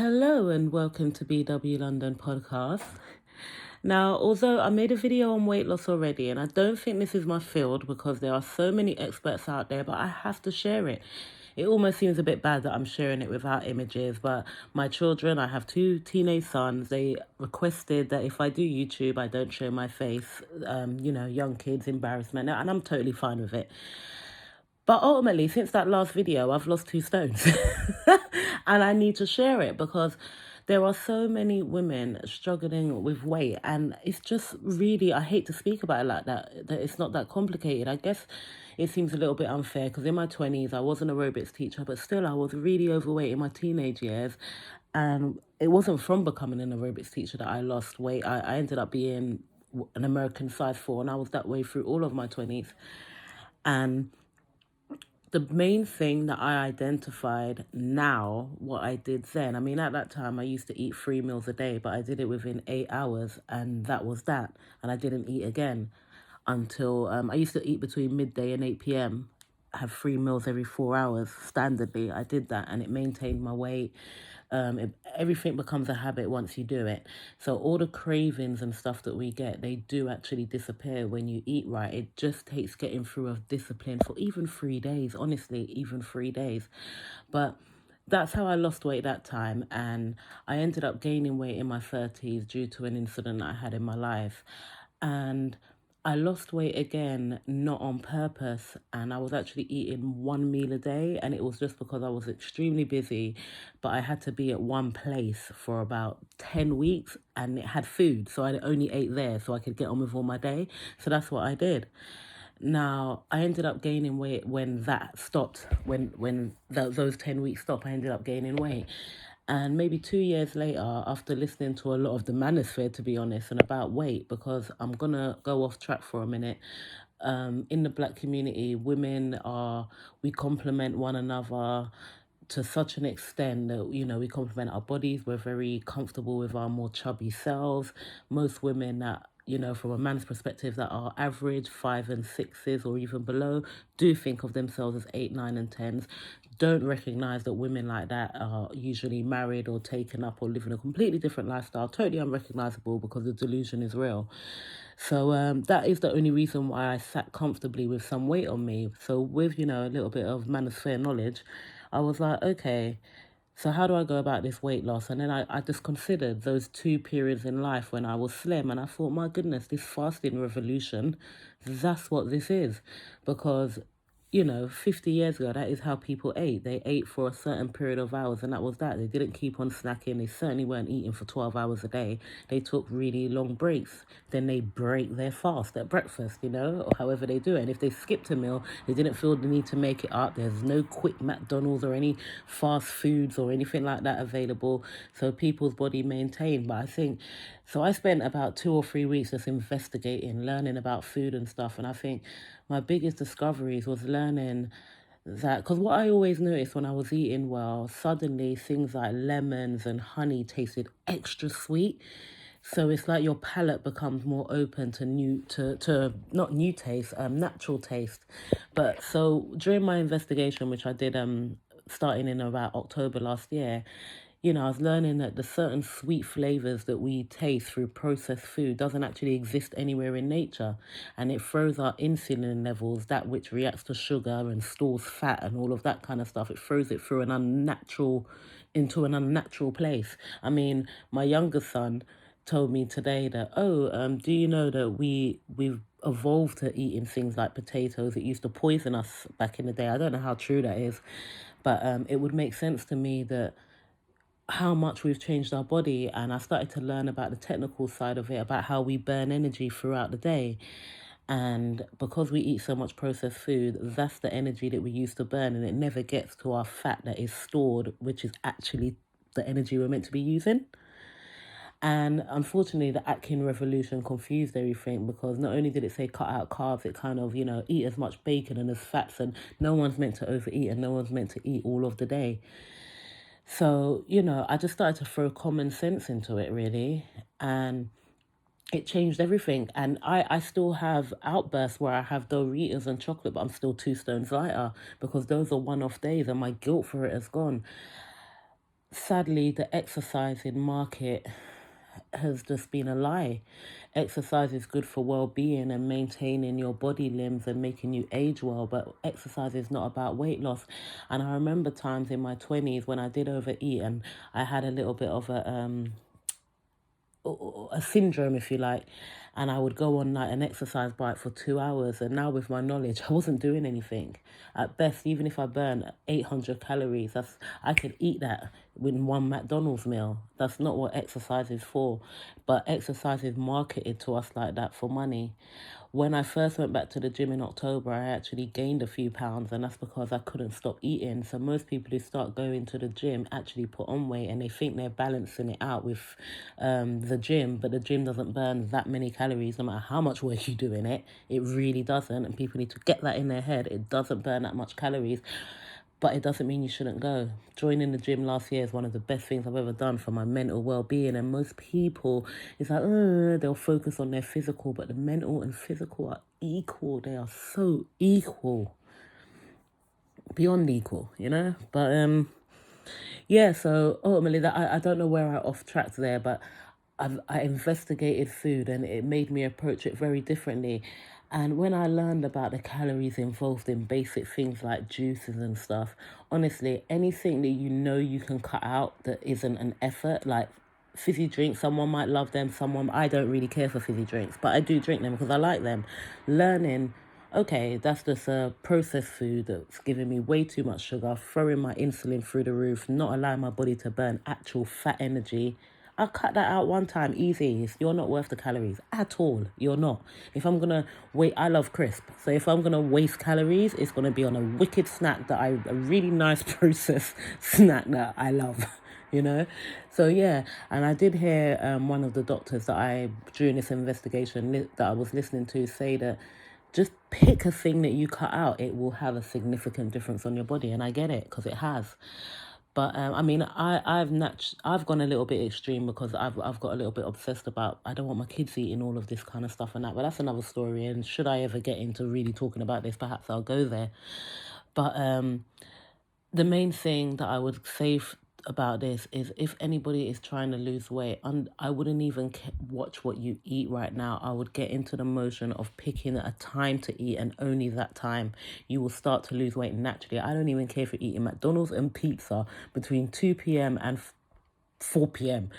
Hello and welcome to BW London podcast. Now, although I made a video on weight loss already, and I don't think this is my field because there are so many experts out there, but I have to share it. It almost seems a bit bad that I'm sharing it without images, but my children, I have two teenage sons, they requested that if I do YouTube, I don't show my face, young kids, embarrassment, and I'm totally fine with it. But ultimately, since that last video, I've lost 2 stones. And I need to share it because there are so many women struggling with weight. And it's just really, I hate to speak about it like that it's not that complicated. I guess it seems a little bit unfair because in my 20s, I was an aerobics teacher, but still, I was really overweight in my teenage years. And it wasn't from becoming an aerobics teacher that I lost weight. I ended up being an American size 4, and I was that way through all of my 20s. And the main thing that I identified now, what I did then, I mean, at that time I used to eat 3 meals a day, but I did it within 8 hours, and that was that. And I didn't eat again until I used to eat between midday and 8 p.m., have 3 meals every 4 hours standardly. I did that and it maintained my weight. Everything becomes a habit once you do it. So all the cravings and stuff that we get, they do actually disappear when you eat right. It just takes getting through a discipline for even 3 days, honestly, even 3 days. But that's how I lost weight that time. And I ended up gaining weight in my 30s due to an incident I had in my life. And I lost weight again, not on purpose, and I was actually eating 1 meal a day, and it was just because I was extremely busy, but I had to be at one place for about 10 weeks, and it had food, so I only ate there so I could get on with all my day. So that's what I did. Now, I ended up gaining weight when that stopped, those 10 weeks stopped, I ended up gaining weight. And maybe 2 years later, after listening to a lot of the manosphere, to be honest, and about weight, because I'm going to go off track for a minute. In the black community, we complement one another to such an extent that, we complement our bodies. We're very comfortable with our more chubby selves. Most women that, from a man's perspective, that are average 5 and 6s or even below, do think of themselves as 8, 9, and 10s. Don't recognize that women like that are usually married or taken up or living a completely different lifestyle, totally unrecognizable because the delusion is real. So that is the only reason why I sat comfortably with some weight on me. So with, a little bit of manosphere knowledge, I was like, okay, so how do I go about this weight loss? And then I just considered those 2 periods in life when I was slim, and I thought, my goodness, this fasting revolution, that's what this is. Because 50 years ago, that is how people ate. They ate for a certain period of hours, and that was that. They didn't keep on snacking. They certainly weren't eating for 12 hours a day. They took really long breaks. Then they break their fast at breakfast, or however they do it. And if they skipped a meal, they didn't feel the need to make it up. There's no quick McDonald's or any fast foods or anything like that available. So people's body maintained. But I think, so I spent about 2 or 3 weeks just investigating, learning about food and stuff. And I think my biggest discoveries was learning that, because what I always noticed when I was eating well, suddenly things like lemons and honey tasted extra sweet. So it's like your palate becomes more open to not new taste, natural taste. But so during my investigation, which I did starting in about October last year, I was learning that the certain sweet flavors that we taste through processed food doesn't actually exist anywhere in nature. And it throws our insulin levels, that which reacts to sugar and stores fat and all of that kind of stuff. It throws it through into an unnatural place. I mean, my younger son told me today that, do you know that we've evolved to eating things like potatoes? It used to poison us back in the day. I don't know how true that is, but it would make sense to me that how much we've changed our body. And I started to learn about the technical side of it, about how we burn energy throughout the day. And because we eat so much processed food, that's the energy that we use to burn, and it never gets to our fat that is stored, which is actually the energy we're meant to be using. And unfortunately, the Atkin revolution confused everything, because not only did it say cut out carbs, it kind of, eat as much bacon and as fats, and no one's meant to overeat and no one's meant to eat all of the day. So, I just started to throw common sense into it, really. And it changed everything. And I still have outbursts where I have Doritos and chocolate, but I'm still 2 stones lighter because those are one-off days and my guilt for it has gone. sadly, the exercising market has just been a lie. Exercise is good for well-being and maintaining your body limbs and making you age well, but exercise is not about weight loss. And I remember times in my 20s when I did overeat and I had a little bit of a syndrome, if you like, and I would go on like an exercise bike for 2 hours. And now with my knowledge, I wasn't doing anything. At best, even if I burn 800 calories, I could eat that with one McDonald's meal. That's not what exercise is for. But exercise is marketed to us like that for money. When I first went back to the gym in October, I actually gained a few pounds, and that's because I couldn't stop eating. So most people who start going to the gym actually put on weight, and they think they're balancing it out with the gym, but the gym doesn't burn that many calories no matter how much work you do in it. It really doesn't, and people need to get that in their head. It doesn't burn that much calories. But it doesn't mean you shouldn't go. Joining the gym last year is one of the best things I've ever done for my mental well-being. And most people, it's like, they'll focus on their physical, but the mental and physical are equal. They are so equal. Beyond equal, you know? But, yeah, so ultimately, I don't know where I off tracked there, but I investigated food and it made me approach it very differently. And when I learned about the calories involved in basic things like juices and stuff, honestly, anything that you know you can cut out that isn't an effort, like fizzy drinks, someone might love them, I don't really care for fizzy drinks, but I do drink them because I like them. Learning, okay, that's just a processed food that's giving me way too much sugar, throwing my insulin through the roof, not allowing my body to burn actual fat energy. I'll cut that out one time, easy. You're not worth the calories at all. You're not. If I'm gonna wait, I love crisp. So if I'm gonna waste calories, it's gonna be on a wicked snack a really nice processed snack that I love. You know, so yeah. And I did hear one of the doctors during this investigation that I was listening to say that just pick a thing that you cut out, it will have a significant difference on your body. And I get it because it has. But I mean, I've gone a little bit extreme because I've got a little bit obsessed about, I don't want my kids eating all of this kind of stuff and that. But that's another story. And should I ever get into really talking about this, perhaps I'll go there. But the main thing that I would say about this is if anybody is trying to lose weight, I wouldn't even watch what you eat right now. I would get into the motion of picking a time to eat, and only that time you will start to lose weight naturally. I don't even care if you're eating McDonald's and pizza between 2 p.m. and 4 p.m.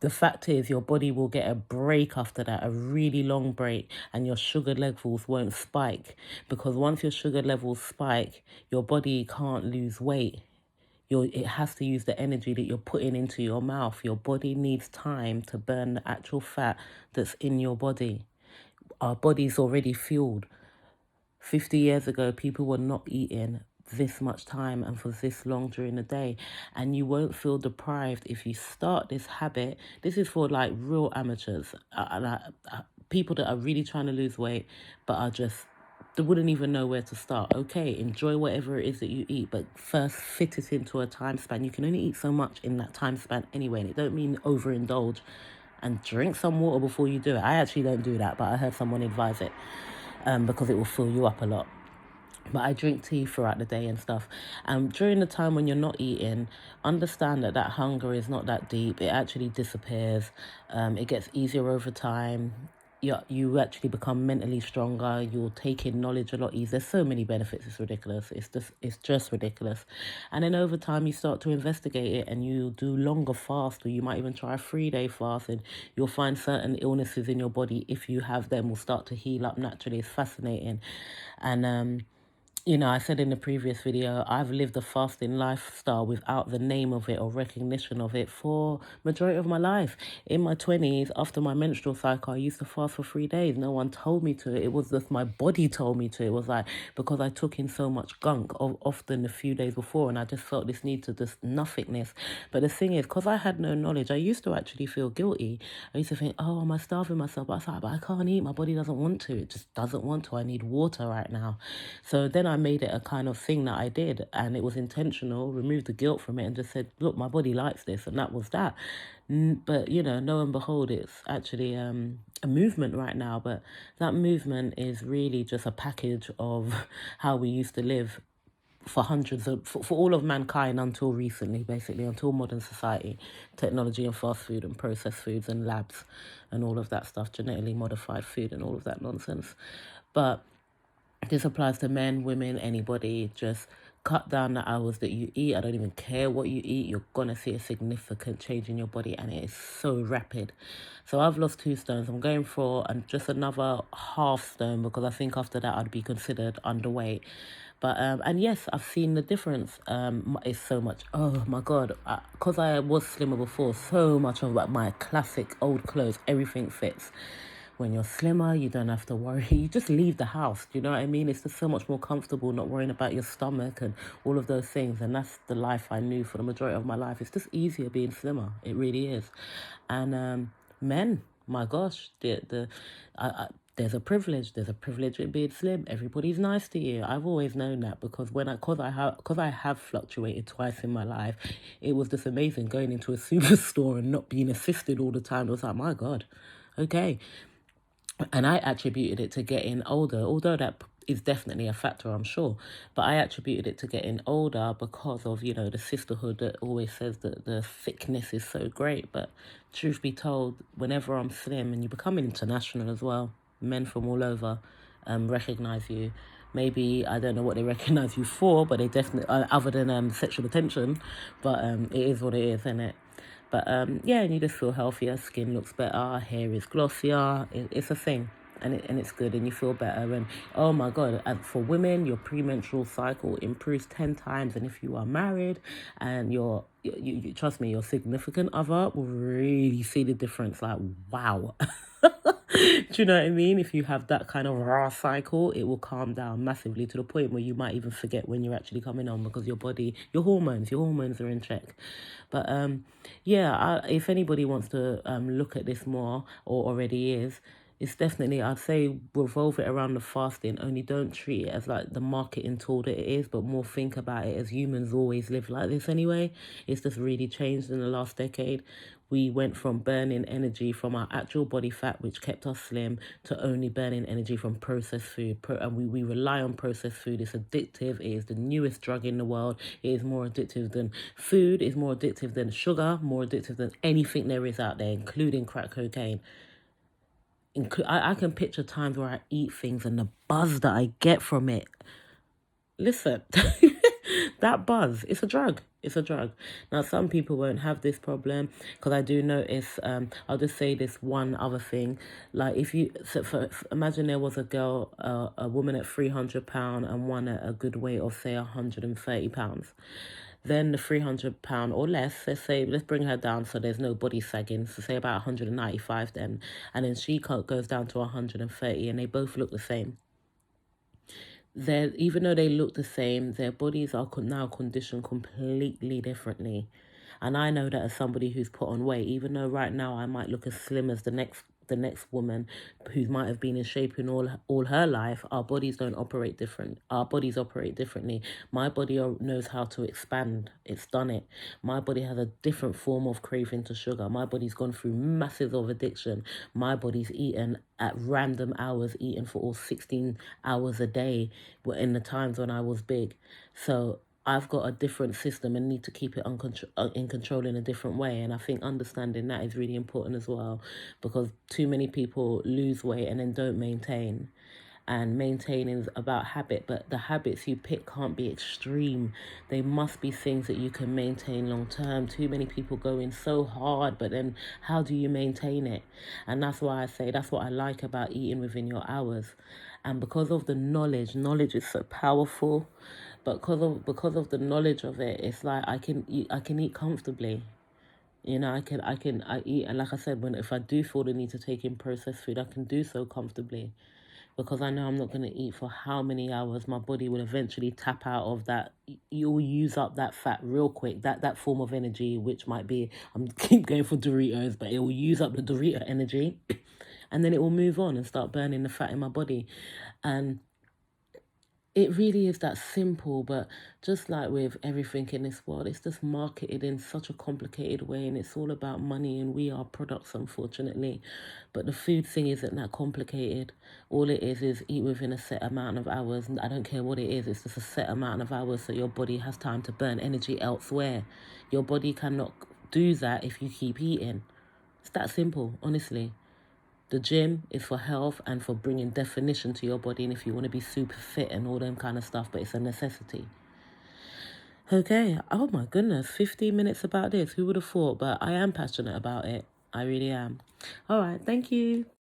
The fact is, your body will get a break after that, a really long break, and your sugar levels won't spike. Because once your sugar levels spike, your body can't lose weight. It has to use the energy that you're putting into your mouth. Your body needs time to burn the actual fat that's in your body. Our body's already fueled. 50 years ago, people were not eating this much time and for this long during the day, and you won't feel deprived if you start this habit. This is for like real amateurs, people that are really trying to lose weight but are just, they wouldn't even know where to start. Okay, enjoy whatever it is that you eat, but first fit it into a time span. You can only eat so much in that time span anyway, and it don't mean overindulge. And drink some water before you do it. I actually don't do that, but I heard someone advise it because it will fill you up a lot. But I drink tea throughout the day and stuff. And during the time when you're not eating, understand that hunger is not that deep. It actually disappears. It gets easier over time. You actually become mentally stronger. You'll take in knowledge a lot easier. There's so many benefits. It's ridiculous. It's just ridiculous. And then over time, you start to investigate it, and you do longer fasts, or you might even try a 3-day fast, and you'll find certain illnesses in your body, if you have them, will start to heal up naturally. It's fascinating. And I said in the previous video, I've lived a fasting lifestyle without the name of it or recognition of it for majority of my life. In my 20s, after my menstrual cycle, I used to fast for 3 days. No one told me to. It was just my body told me to. It was like, because I took in so much gunk often a few days before, and I just felt this need to just nothingness. But the thing is, because I had no knowledge, I used to actually feel guilty. I used to think, oh, am I starving myself? But I was like, but I can't eat. My body doesn't want to. It just doesn't want to. I need water right now. So then I made it a kind of thing that I did, and it was intentional, removed the guilt from it, and just said, look, my body likes this, and that was that. But lo and behold, it's actually a movement right now. But that movement is really just a package of how we used to live for for all of mankind until recently, basically, until modern society, technology and fast food and processed foods and labs and all of that stuff, genetically modified food and all of that nonsense. But this applies to men, women, anybody. Just cut down the hours that you eat. I don't even care what you eat. You're going to see a significant change in your body, and it is so rapid. So I've lost 2 stones. I'm going for just another half stone because I think after that I'd be considered underweight. But and yes, I've seen the difference. It's so much. Oh my god, because I was slimmer before. So much of my classic old clothes, everything fits. When you're slimmer, you don't have to worry. You just leave the house. Do you know what I mean? It's just so much more comfortable not worrying about your stomach and all of those things. And that's the life I knew for the majority of my life. It's just easier being slimmer. It really is. And men, my gosh, there's a privilege. There's a privilege with being slim. Everybody's nice to you. I've always known that because because I have fluctuated twice in my life, it was just amazing going into a superstore and not being assisted all the time. It was like, my God, okay. And I attributed it to getting older, although that is definitely a factor, I'm sure. But I attributed it to getting older because of, the sisterhood that always says that the thickness is so great. But truth be told, whenever I'm slim, and you become international as well, men from all over recognize you. Maybe, I don't know what they recognize you for, but they definitely, other than sexual attention, but it is what it is, isn't it? But yeah, and you just feel healthier, skin looks better, hair is glossier. It's a thing, and it's good, and you feel better. And oh my God, for women, your premenstrual cycle improves 10 times. And if you are married, and you trust me, your significant other will really see the difference. Like, wow. Do you know what I mean? If you have that kind of raw cycle, it will calm down massively to the point where you might even forget when you're actually coming on because your hormones are in check. But yeah, if anybody wants to look at this more or already is, it's definitely, I'd say, revolve it around the fasting. Only don't treat it as like the marketing tool that it is, but more think about it as humans always live like this anyway. It's just really changed in the last decade. We went from burning energy from our actual body fat, which kept us slim, to only burning energy from processed food. And we rely on processed food. It's addictive. It is the newest drug in the world. It is more addictive than food. It's more addictive than sugar, more addictive than anything there is out there, including crack cocaine. I can picture times where I eat things and the buzz that I get from it. Listen, that buzz, it's a drug. It's a drug. Now, some people won't have this problem because I do notice, I'll just say this one other thing. Like imagine there was a girl, a woman at 300 pounds and one at a good weight of say 130 pounds. Then the 300 pound or less, let's bring her down so there's no body sagging. So say about 195 then. And then she goes down to 130 and they both look the same. Even though they look the same, their bodies are now conditioned completely differently. And I know that as somebody who's put on weight, even though right now I might look as slim as the next woman who might have been in shape in all her life, our bodies don't operate different. Our bodies operate differently. My body knows how to expand. It's done it. My body has a different form of craving to sugar. My body's gone through masses of addiction. My body's eaten at random hours, eaten for all 16 hours a day in the times when I was big. So I've got a different system and need to keep it in control in a different way. And I think understanding that is really important as well, because too many people lose weight and then don't maintain. And maintaining is about habit, but the habits you pick can't be extreme. They must be things that you can maintain long term. Too many people go in so hard, but then how do you maintain it? And that's why I say that's what I like about eating within your hours. And because of the knowledge is so powerful. But because of the knowledge of it, it's like I can eat comfortably. I eat, and like I said, if I do feel the need to take in processed food, I can do so comfortably, because I know I'm not going to eat for how many hours. My body will eventually tap out of that. You'll use up that fat real quick. That form of energy, which might be, I'm keep going for Doritos, but it will use up the Dorito energy, and then it will move on and start burning the fat in my body, and It really is that simple, but just like with everything in this world, it's just marketed in such a complicated way, and it's all about money, and we are products, unfortunately. But the food thing isn't that complicated. All it is eat within a set amount of hours, and I don't care what it is, it's just a set amount of hours so your body has time to burn energy elsewhere. Your body cannot do that if you keep eating. It's that simple, honestly. The gym is for health and for bringing definition to your body and if you want to be super fit and all them kind of stuff, but it's a necessity. Okay, oh my goodness, 15 minutes about this. Who would have thought? But I am passionate about it. I really am. All right, thank you.